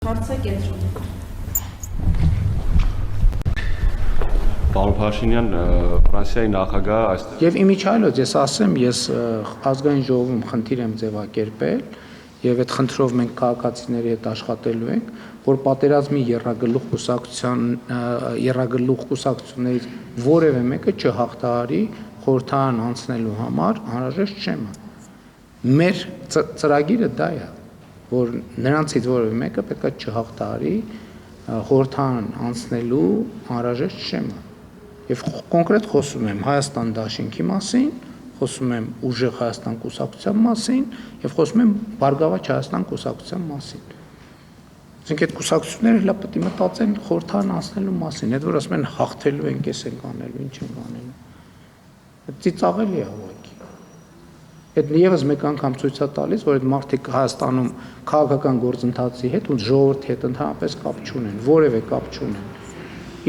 Հարցը կենտրոնում։ Պարոն Փաշինյան, Ֆրանսիայի նախագահ այստեղ։ Եվ իմիջիայլոց ես ասեմ, ես ազգային ժողովում խնդիր եմ ձևակերպել եւ այդ խնդրով մենք քաղաքացիների հետ աշխատելու ենք, որ պատերազմի եռագլուխ կուսակցություններից որևէ մեկը չհաղթահարի խորհրդարան անցնելու համար անհրաժեշտ շեմը։ Մեր ծրագիրը դա է, որ նրանցից որևէ մեկը պետք է չհաղթահարի խորհրդարան անցնելու անհրաժեշտ շեմը։ Եվ կոնկրետ խոսում եմ Հայաստան դաշինքի մասին, խոսում եմ ուժեղ Հայաստան կուսակցության մասին եւ խոսում եմ Բարգավաճ Հայաստան կուսակցության մասին։ Այսինքն այդ կուսակցությունները հլա պետք է մտածեն խորհրդարան անցնելու մասին, այդ որ ասում են հաղթելու ենք, էս ենք անելու, ինչ ենք անելու։ Ծիծաղելի է ուղղակի։ Այդ եւս մեկ անգամ ցույց է տալիս, որ այդ մարդիկ Հայաստանում քաղաքական գործընթացի հետ ու ժողովրդի հետ ընդհանրապես կապ չունեն, որևէ կապ չունեն։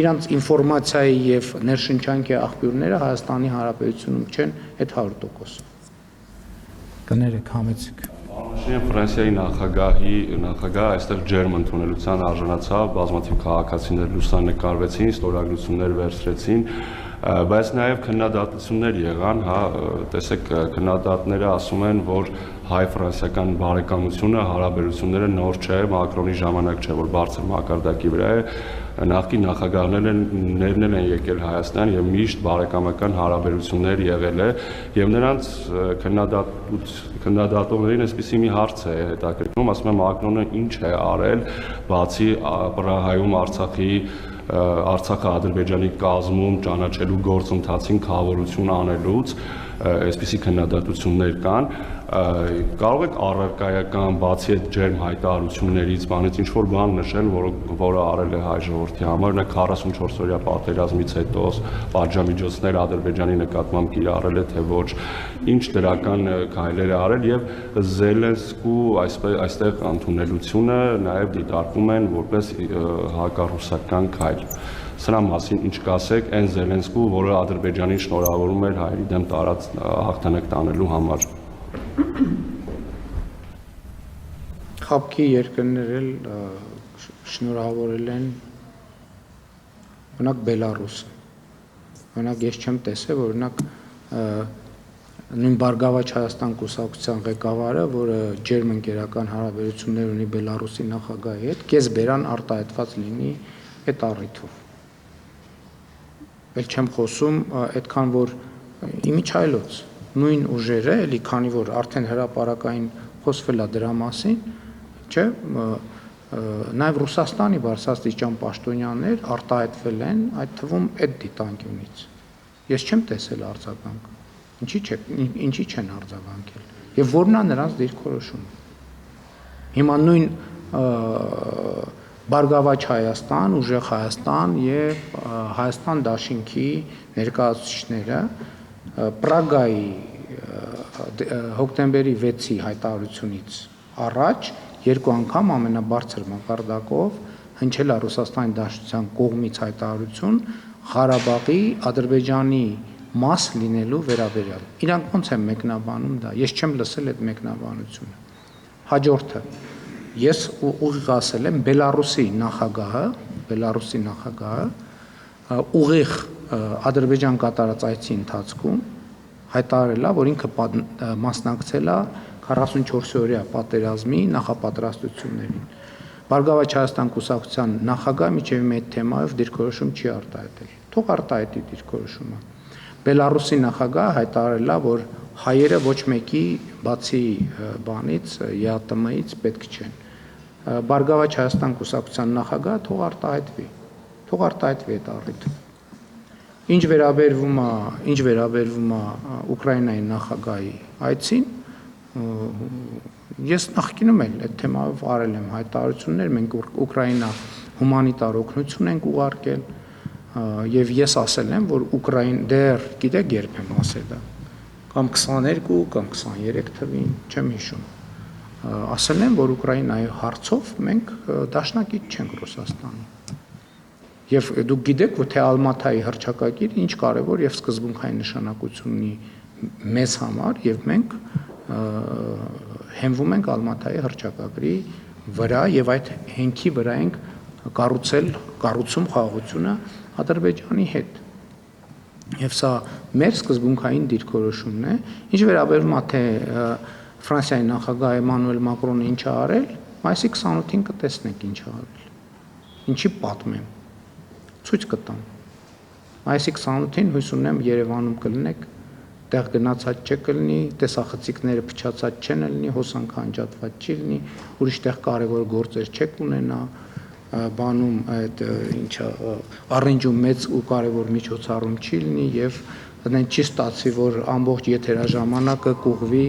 Իրանց ինֆորմացիայի եւ ներշնչանքի աղբյուրները Հայաստանի Հանրապետությունում չեն այդ 100%։ Կներեք, համեցեք։ Փաշինյան Ֆրանսիայի նախագահ այստեղ ջերմ ընդունելության արժանացավ, բազմաթիվ քաղաքացիներ լուսանկարվեցին, ստորագրություններ վերցրեցին, բայց նաև քննադատություններ եղան, հա, տեսեք, քննադատները ասում են, որ հայ-ֆրանսիական բարեկամությունը, հարաբերությունները նոր չէ, Մակրոնի ժամանակ չէ, որ բարձր մակարդակի վրա է, նախկին նախագահներն են եկել Հայաստան եւ միշտ բարեկամական հարաբերություններ եղել է եւ նրանց քննադատողներին այսպիսի մի հարց է հետաքրքրում, ասում եմ Մակրոնը ինչ է արել, բացի Պրահայում Արցախը Ադրբեջանի կազմում ճանաչելու գործընթացին խավորություն անելուց, այսպիսի քննադատություններ կան, կարող եք առարկայական բացի այդ ջերմ հայտարարություններից բանից ինչ որ բան նշել, որը արել է հայ ժողովրդի համար, նա 44-օրյա պատերազմից հետո պատժամիջոցներ Ադրբեջանի նկատմամբ կիրառել է, թե ոչ, ինչ դրական քայլեր է արել եւ Զելենսկու այստեղ ընդունելությունը նաեւ դիտարկում են որպես հակառուսական քայլ։ Սրա մասին ինչ կասեք այն Զելենսկու, որը Ադրբեջանին շնորհավորում էր հայերի դեմ տարած հաղթանակ տանելու համար։ Խաբքի երկրներ էլ շնորհավորել են օրինակ Բելարուսը։ Օրինակ ես չեմ տեսել, որ օրինակ նույն Բարգավաճ Հայաստան կուսակցության ղեկավարը, որը ջերմ ընկերական հարաբերություններ ունի Բելարուսի նախագահի հետ, կես բերան արտահայտված լինի այդ առիթով։ Էլ չեմ խոսում այդքան որ իմիջայլոց նույն ուժերը, էլի քանի որ արդեն հրապարակային խոսվել է դրա մասին, չէ, նաև Ռուսաստանի բարձրաստիճան պաշտոնյաներ արտահայտվել են, այդ թվում այդ դիտանկյունից։ Ես չեմ տեսել արձագանք։ Ինչի չեն արձագանքել։ Եվ որն է նրանց դիրքորոշումը։ Հիմա նույն Բարգավաճ Հայաստան, ուժեղ Հայաստան եւ Հայաստան դաշինքի ներկայացուցիչները Պրագայի հոկտեմբերի 6-ի հայտարարությունից առաջ երկու անգամ ամենաբարձր մակարդակով հնչել է Ռուսաստանի Դաշնության կողմից հայտարարություն Ղարաբաղի Ադրբեջանի մաս լինելու վերաբերյալ։ Իրանք ոնց են մեկնաբանում դա։ Ես չեմ լսել այդ մեկնաբանությունը։ Հաջորդը ես ուղիղ ասել եմ Բելարուսի նախագահը ուղիղ Ադրբեջան կատարած այցի ընթացքում հայտարարել է, որ ինքը մասնակցել է 44-օրյա պատերազմի նախապատրաստություններին։ Բարգավաճ Հայաստան կուսակցության նախագահը մինչև այդ թեմայով դիրքորոշում չի արտահայտել։ Թող արտահայտի դիրքորոշումը։ Բելարուսի նախագահը հայտարարել է, որ հայերը ոչ մեկի բացի բանից ԵԱՏՄ-ից պետք չեն։ Բարգավաճ Հայաստան կուսակցության նախագահը թող արտահայտվի այդ առիթը։ Ինչ վերաբերվում է Ուկրաինայի նախագահի այցին, ես նախկինում էլ այդ թեմայով արել եմ հայտարարություններ, մենք Ուկրաինա հումանիտար օգնություն ենք ուղարկել եւ ես ասել եմ, որ դեռ գիտեք երբ եմ ասել դա, կամ 22 կամ 23 թվին, չեմ հիշում, ասել եմ, որ Ուկրաինայի հարցով մենք դաշնակից չենք Ռուսաստանի։ Եվ դուք գիտեք, որ թե Ալմաթայի հռչակագիրը ինչ կարևոր եւ սկզբունքային նշանակություն ունի մեզ համար եւ մենք հենվում ենք Ալմաթայի հռչակագրի վրա եւ այդ հենքի վրա ենք կառուցում խաղաղությունը Ադրբեջանի հետ։ Եվ սա մեր սկզբունքային դիրքորոշումն է, ինչ վերաբերում է թե Ֆրանսիայի նախագահ Էմանուել Մակրոնը ինչ է արել, մայիսի 28-ին կտեսնենք ինչ է արել։ Ինչի պատմեմ։ Ցույց կտամ։ Մայիսի 28-ին հույս ունեմ Երևանում կլինեք, տեղ գնացած չկլինի, տեսախցիկները փչացած չեն լինի, հոսանքը անջատված չի լինի, ուրիշ տեղ կարևոր գործեր չեք ունենա, բանում այդ ինչա առնջում մեծ ու կարևոր միջոցառում չի լինի եւ դեն չի ստացվի որ ամբողջ եթերաժամանակը կուղվի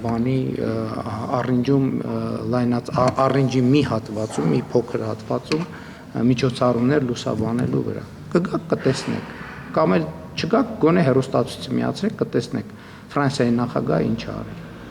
բանի առնջում լայնած առնջի մի հատվածում, մի փոքր հատվածում միջոցառումներ լուսաբանելու վրա։ Կգաք կտեսնեք, կամ էլ չգաք գոնե հեռուստացույց միացրեք կտեսնեք Ֆրանսիայի նախագահը ինչ արել։